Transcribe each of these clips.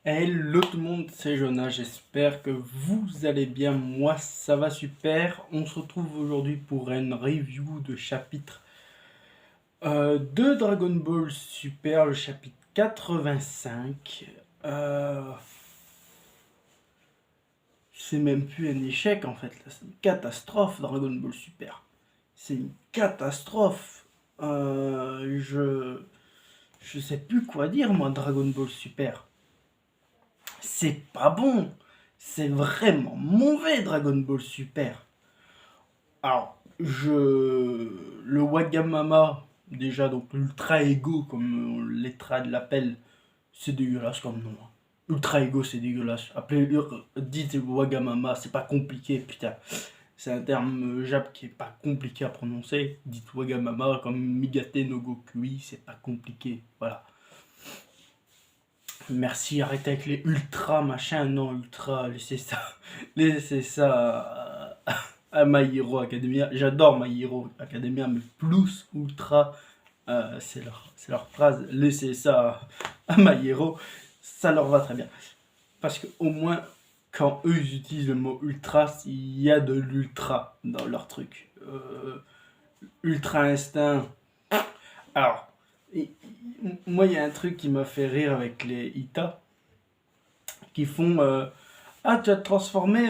Hello tout le monde, c'est Jonas, j'espère que vous allez bien, moi ça va super. On se retrouve aujourd'hui pour une review de chapitre de Dragon Ball Super, le chapitre 85. C'est même plus un échec en fait, là, c'est une catastrophe Dragon Ball Super. C'est une catastrophe. Je sais plus quoi dire moi, Dragon Ball Super. C'est pas bon. C'est vraiment mauvais Dragon Ball Super. Alors, le Wagamama, déjà, donc l'Ultra Ego, comme l'Etrad l'appelle, c'est dégueulasse comme nom. Ultra Ego, c'est dégueulasse. Dites Wagamama, c'est pas compliqué, putain. C'est un terme jap qui est pas compliqué à prononcer. Dites Wagamama comme Migate no Gokui, c'est pas compliqué. Voilà. Merci, arrêtez avec les ultra machin, non ultra, laissez ça, laissez ça à My Hero Academia. J'adore My Hero Academia, mais plus ultra, c'est leur phrase, laissez ça à My Hero, ça leur va très bien. Parce que au moins, quand eux ils utilisent le mot ultra, il y a de l'ultra dans leur truc. Ultra instinct. Alors, moi il y a un truc qui m'a fait rire avec les Ita qui font ah, tu vas te transformer,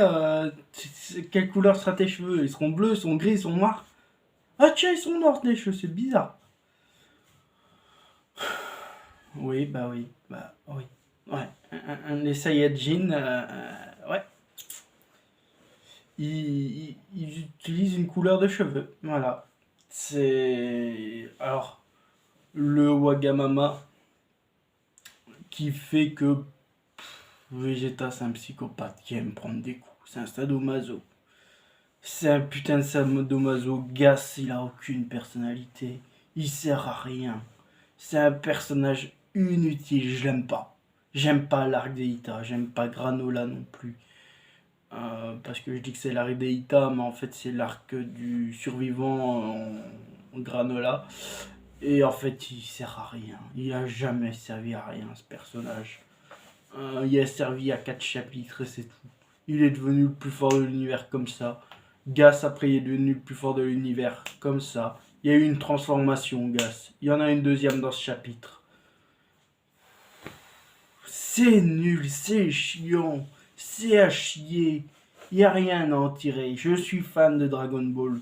quelle couleur sera tes cheveux? Ils seront bleus, ils seront gris, ils sont noirs. Ah, tiens, ils sont noirs tes cheveux, c'est bizarre. Oui, bah oui, bah oui. Ouais, un Saiyajin, ouais, ils utilisent une couleur de cheveux, voilà. C'est. Alors, le Wagamama qui fait que Vegeta, c'est un psychopathe qui aime prendre des coups, c'est un sadomaso. C'est un putain de sadomaso. Gas, il a aucune personnalité. Il sert à rien. C'est un personnage inutile. Je l'aime pas. J'aime pas l'arc d'Eita. J'aime pas Granola non plus. Parce que je dis que c'est l'arc d'Eita, mais en fait c'est l'arc du survivant en Granola. Et en fait il sert à rien. Il a jamais servi à rien ce personnage. Il a servi à 4 chapitres et c'est tout. Il est devenu le plus fort de l'univers comme ça. Gas, après, il est devenu le plus fort de l'univers comme ça. Il y a eu une transformation, Gas. Il y en a une deuxième dans ce chapitre. C'est nul, c'est chiant, c'est à chier. Il n'y a rien à en tirer. Je suis fan de Dragon Ball.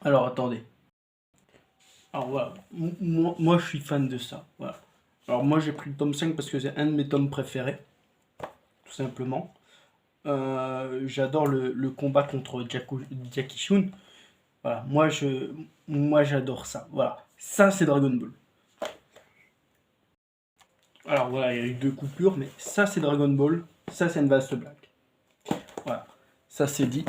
Alors attendez. Alors voilà, moi je suis fan de ça. Voilà. Alors moi j'ai pris le tome 5 parce que c'est un de mes tomes préférés, tout simplement. J'adore le combat contre Jackie Chun. Voilà, moi j'adore ça. Voilà, ça c'est Dragon Ball. Alors voilà, il y a eu deux coupures, mais ça c'est Dragon Ball, ça c'est une vaste blague. Voilà, ça c'est dit.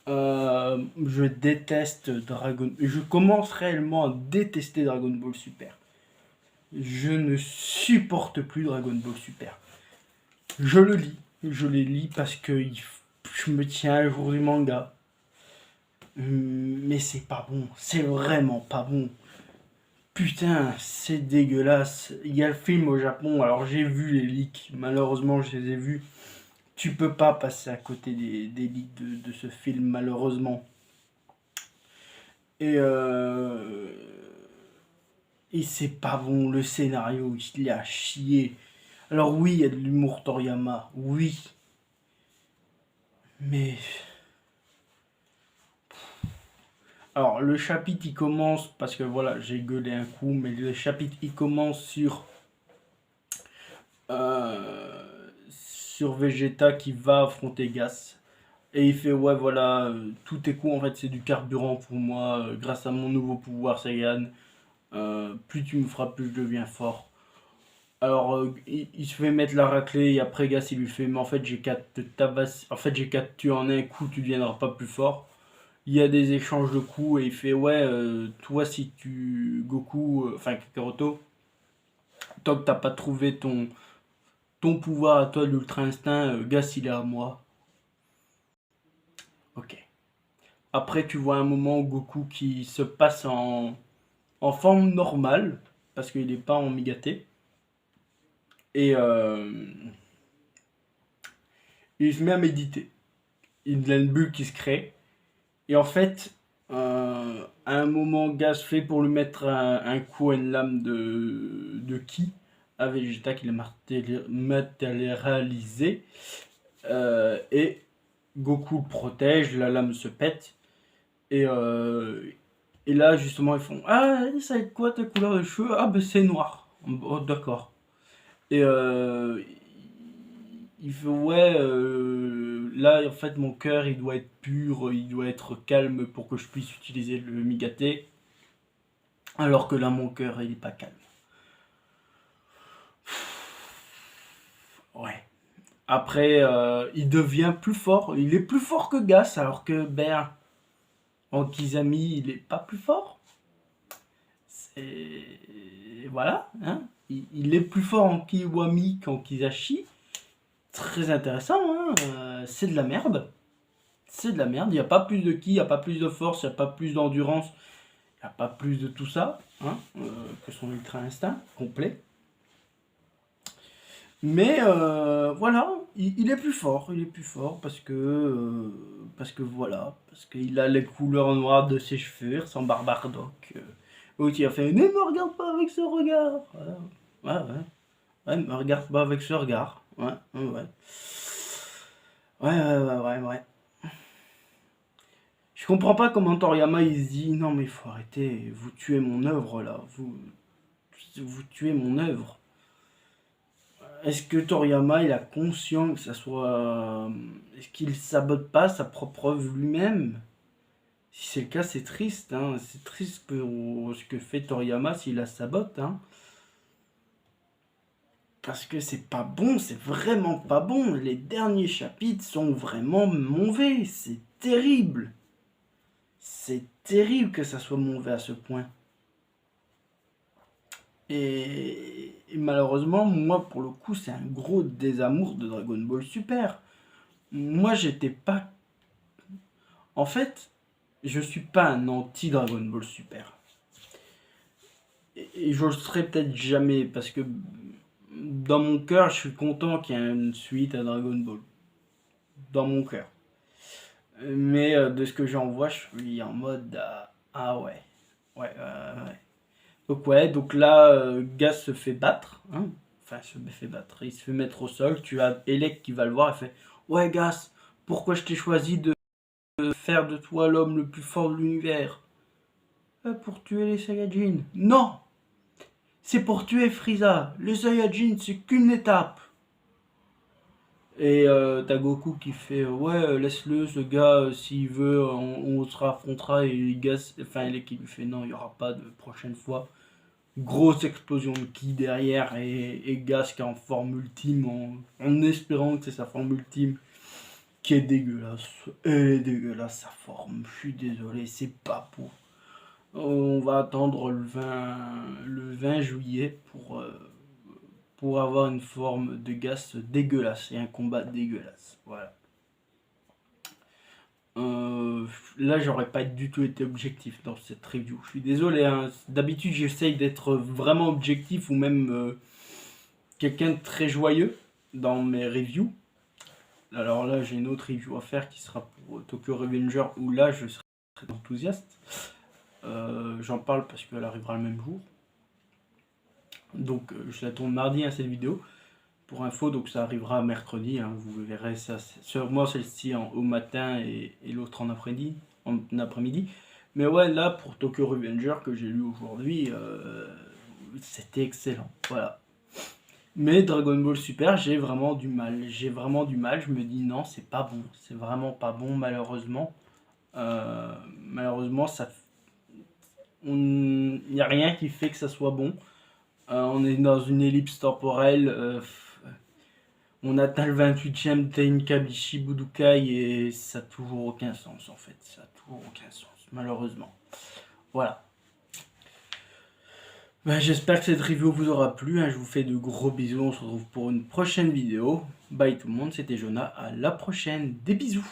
Je déteste Dragon. Je commence réellement à détester Dragon Ball Super. Je ne supporte plus Dragon Ball Super. Je le lis, je les lis parce que je me tiens à jour du manga. Mais c'est pas bon, c'est vraiment pas bon. Putain, c'est dégueulasse. Il y a le film au Japon, alors j'ai vu les leaks, malheureusement je les ai vus. Tu peux pas passer à côté des leaks de ce film, malheureusement. Et, euh, et c'est pas bon, le scénario, il est à chier. Alors oui, il y a de l'humour Toriyama, oui. Mais alors, le chapitre, il commence, parce que voilà, j'ai gueulé un coup, mais le chapitre, il commence sur Vegeta qui va affronter Gas. Et il fait, ouais, voilà, tout est cool, en fait, c'est du carburant pour moi, grâce à mon nouveau pouvoir Saiyan. Plus tu me frappes, plus je deviens fort. Alors, il se fait mettre la raclée, et après Gas, il lui fait, mais en fait, j'ai qu'à te tabasser, en fait, j'ai qu'à te tuer en un coup, tu deviendras pas plus fort. Il y a des échanges de coups et il fait ouais, toi si tu Goku, enfin Kakaroto, tant que t'as pas trouvé ton pouvoir à toi de l'ultra instinct, Gas il est à moi. Ok. Après tu vois un moment Goku qui se passe en forme normale parce qu'il n'est pas en Migaté. Et il se met à méditer. Il a une bulle qui se crée. Et en fait, à un moment, Gas fait pour lui mettre un coup à une lame de ki à Vegeta qu'il a matérialisé. Et Goku le protège, la lame se pète. Et, et là, justement, ils font ah, ça va être quoi ta couleur de cheveux? Ah, ben c'est noir. Oh, d'accord. Et il fait ouais, là en fait mon cœur il doit être pur, il doit être calme pour que je puisse utiliser le Migaté. Alors que là mon cœur il est pas calme. Ouais. Après, il devient plus fort. Il est plus fort que Gas, alors que ben, en Kizami, il est pas plus fort. C'est. Voilà, hein. Il est plus fort en Kiwami qu'en Kizashi. Très intéressant, hein. C'est de la merde. C'est de la merde. Il n'y a pas plus de ki, il n'y a pas plus de force, il n'y a pas plus d'endurance, il n'y a pas plus de tout ça, hein, que son ultra instinct complet. Mais voilà, il est plus fort, parce que voilà, parce qu'il a les couleurs noires de ses cheveux, il ressemble à Bardock. L'autre il a fait ne me regarde pas avec ce regard. Voilà. Ouais, ouais, ouais, me regarde pas avec ce regard. Ouais, ouais, ouais. Ouais, ouais, ouais, ouais, ouais. Je comprends pas comment Toriyama il se dit non mais faut arrêter, vous tuez mon œuvre là, vous tuez mon œuvre. Est-ce que Toriyama il a conscience que ça soit, est-ce qu'il sabote pas sa propre œuvre lui-même? Si c'est le cas, c'est triste, hein. C'est triste ce que fait Toriyama s'il la sabote, hein. Parce que c'est pas bon, c'est vraiment pas bon. Les derniers chapitres sont vraiment mauvais, c'est terrible. C'est terrible que ça soit mauvais à ce point. Et malheureusement, moi pour le coup, c'est un gros désamour de Dragon Ball Super. Moi, j'étais pas. En fait, je suis pas un anti-Dragon Ball Super. Et je le serai peut-être jamais, parce que dans mon cœur, je suis content qu'il y ait une suite à Dragon Ball. Dans mon cœur. Mais de ce que j'en vois, je suis en mode ah ouais. Ouais, ouais. Donc ouais, donc là, Gas se fait battre, hein. Enfin, se fait battre, il se fait mettre au sol. Tu as Elec qui va le voir et fait ouais, Gas, pourquoi je t'ai choisi de faire de toi l'homme le plus fort de l'univers? Pour tuer les Saiyajins. Non, c'est pour tuer Frieza. Les Saiyajins, c'est qu'une étape. Et t'as Goku qui fait ouais, laisse-le ce gars, s'il veut on se raffrontera. Et Gas, enfin Elec qui lui fait non, il n'y aura pas de prochaine fois. Grosse explosion de ki derrière et Gas qui est en forme ultime en espérant que c'est sa forme ultime qui est dégueulasse. Elle est dégueulasse sa forme, je suis désolé, c'est pas beau. On va attendre le 20 juillet pour avoir une forme de Gas dégueulasse et un combat dégueulasse. Voilà. Là, j'aurais pas du tout été objectif dans cette review. Je suis désolé, hein. D'habitude, j'essaye d'être vraiment objectif ou même quelqu'un de très joyeux dans mes reviews. Alors là, j'ai une autre review à faire qui sera pour Tokyo Revenger où là, je serai très enthousiaste. J'en parle parce qu'elle arrivera le même jour. Donc, je la tourne mardi, hein, cette vidéo. Pour info, donc ça arrivera mercredi, hein, vous verrez ça, sûrement celle-ci au matin et l'autre en après-midi. Mais ouais, là pour Tokyo Revenger que j'ai lu aujourd'hui, c'était excellent, voilà. Mais Dragon Ball Super, j'ai vraiment du mal, je me dis non, c'est pas bon, c'est vraiment pas bon malheureusement. Malheureusement, il n'y a rien qui fait que ça soit bon. On est dans une ellipse temporelle. On atteint le 28e Tenkaichi Budokai et ça n'a toujours aucun sens en fait. Ça n'a toujours aucun sens, malheureusement. Voilà. Ben, j'espère que cette review vous aura plu, hein. Je vous fais de gros bisous. On se retrouve pour une prochaine vidéo. Bye tout le monde, c'était Jonah. À la prochaine. Des bisous.